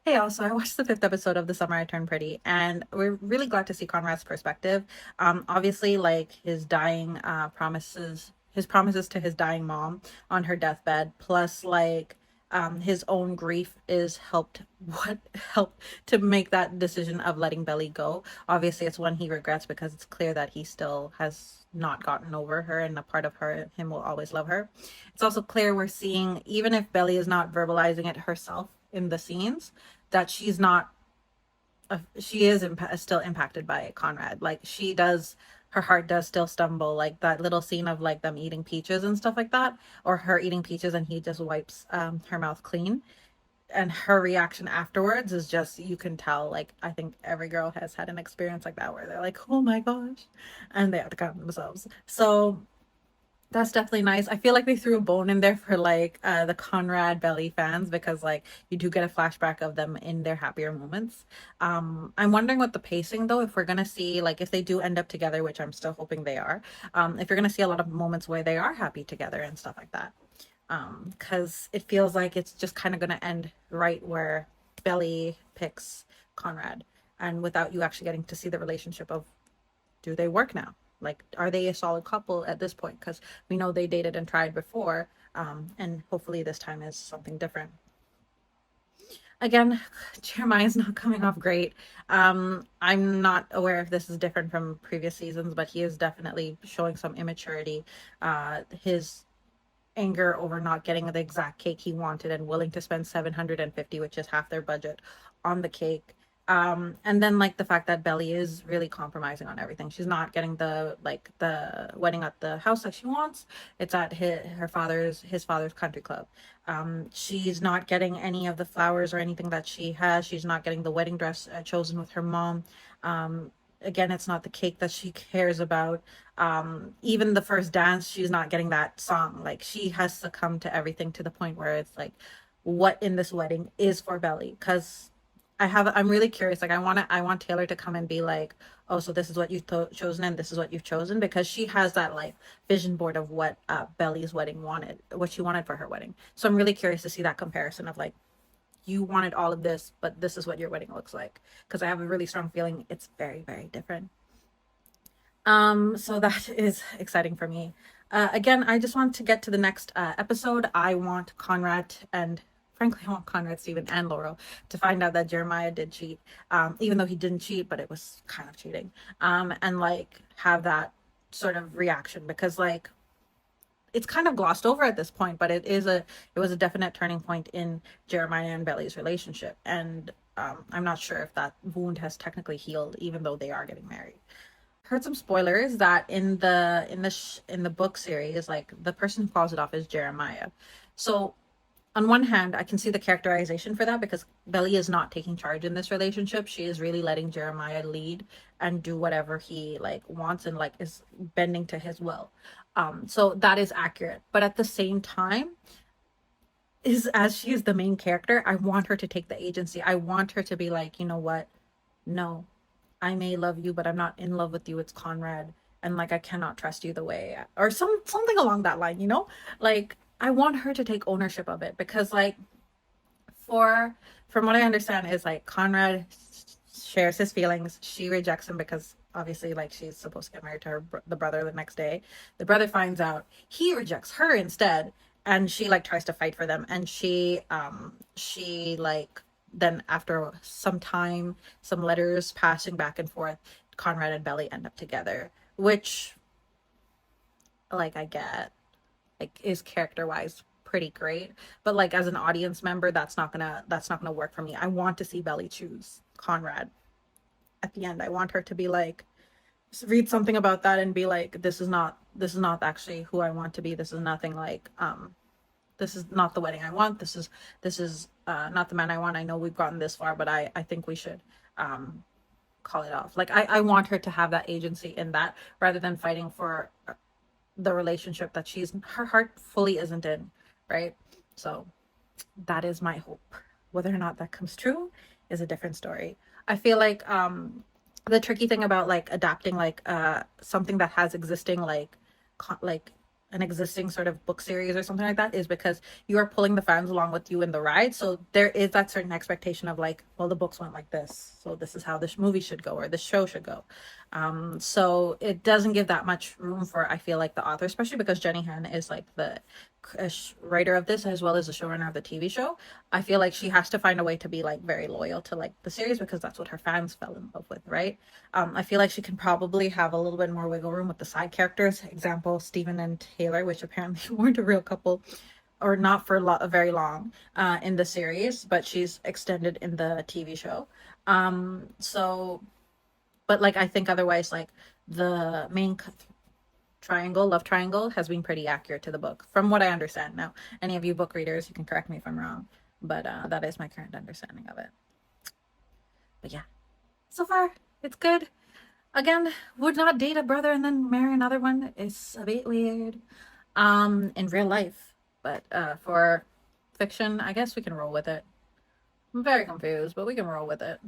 Hey, also, I watched the fifth episode of The Summer I Turned Pretty, and we're really glad to see Conrad's perspective. Obviously, like his dying his promises to his dying mom on her deathbed, plus his own grief is what helped to make that decision of letting Belly go. Obviously, it's one he regrets because it's clear that he still has not gotten over her, and a part of him will always love her. It's also clear we're seeing, even if Belly is not verbalizing it herself in the scenes, that she is still impacted by Conrad. Like she does, her heart does still stumble. Like that little scene of like them eating peaches and stuff like that, or her eating peaches and he just wipes her mouth clean. And her reaction afterwards is just, you can tell. Like I think every girl has had an experience like that where they're like, "Oh my gosh," and they have to calm themselves. So that's definitely nice. I feel like they threw a bone in there for the Conrad Belly fans because like you do get a flashback of them in their happier moments. I'm wondering what the pacing though, if we're gonna see like if they do end up together, which I'm still hoping they are, if you're gonna see a lot of moments where they are happy together and stuff like that. Because it feels like it's just kind of gonna end right where Belly picks Conrad, and without you actually getting to see the relationship of, do they work now? Like, are they a solid couple at this point? Because we know they dated and tried before, and hopefully this time is something different. Again, Jeremiah's not coming off great. I'm not aware if this is different from previous seasons, but he is definitely showing some immaturity. His anger over not getting the exact cake he wanted and willing to spend 750, which is half their budget, on the cake. And then like the fact that Belly is really compromising on everything. She's not getting the wedding at the house that she wants. It's at his father's country club. She's not getting any of the flowers or anything that she has. She's not getting the wedding dress chosen with her mom. Again, it's not the cake that she cares about. Even the first dance, she's not getting that song. Like she has succumbed to everything to the point where it's like, what in this wedding is for Belly? Because I'm really curious. Like I want Taylor to come and be like, oh, so this is what you've chosen and this is what you've chosen, because she has that like vision board of what Belly's wedding wanted, what she wanted for her wedding. So I'm really curious to see that comparison of like, you wanted all of this, but this is what your wedding looks like. Because I have a really strong feeling it's very, very different. So that is exciting for me. Again, I just want to get to the next episode. I want Conrad and frankly, I want Conrad, Steven, and Laurel to find out that Jeremiah did cheat. Even though he didn't cheat, but it was kind of cheating. And like have that sort of reaction because like it's kind of glossed over at this point, but it was a definite turning point in Jeremiah and Belly's relationship. And I'm not sure if that wound has technically healed, even though they are getting married. Heard some spoilers that in the book series, like the person who calls it off is Jeremiah. So on one hand, I can see the characterization for that because Belly is not taking charge in this relationship. She is really letting Jeremiah lead and do whatever he like wants and like is bending to his will. So that is accurate. But at the same time, is as she is the main character, I want her to take the agency. I want her to be like, you know what? No, I may love you, but I'm not in love with you. It's Conrad. And like I cannot trust you the way, or something along that line, you know? Like I want her to take ownership of it because like for from what I understand is like Conrad shares his feelings. She rejects him because obviously like she's supposed to get married to the brother the next day. The brother finds out, he rejects her instead, and she like tries to fight for them, and she like then after some time, some letters passing back and forth, Conrad and Belly end up together, which like I get like is character wise pretty great, but like as an audience member, that's not gonna work for me. I want to see Belly choose Conrad at the end. I want her to be like, read something about that and be like, this is not actually who I want to be. This is nothing like this is not the wedding I want. This is not the man I want. I know we've gotten this far, but I think we should call it off. Like I want her to have that agency in that rather than fighting for the relationship that her heart fully isn't in, right? So that is my hope. Whether or not that comes true is a different story. I feel like the tricky thing about like adapting like something that has existing like an existing sort of book series or something like that is because you are pulling the fans along with you in the ride. So there is that certain expectation of like, well, the books went like this, so this is how this movie should go or this show should go. So it doesn't give that much room for, I feel like, the author, especially because Jenny Han is like the writer of this as well as the showrunner of the TV show. I feel like she has to find a way to be like very loyal to like the series because that's what her fans fell in love with, right? I feel like she can probably have a little bit more wiggle room with the side characters. Example, Stephen and Taylor, which apparently weren't a real couple or not for very long in the series, but she's extended in the TV show. So, but like I think otherwise, like the main love triangle, has been pretty accurate to the book, from what I understand. Now, any of you book readers, you can correct me if I'm wrong, but that is my current understanding of it. But yeah, so far it's good. Again, would not date a brother and then marry another one. It's a bit weird. In real life, but for fiction, I guess we can roll with it. I'm very confused, but we can roll with it.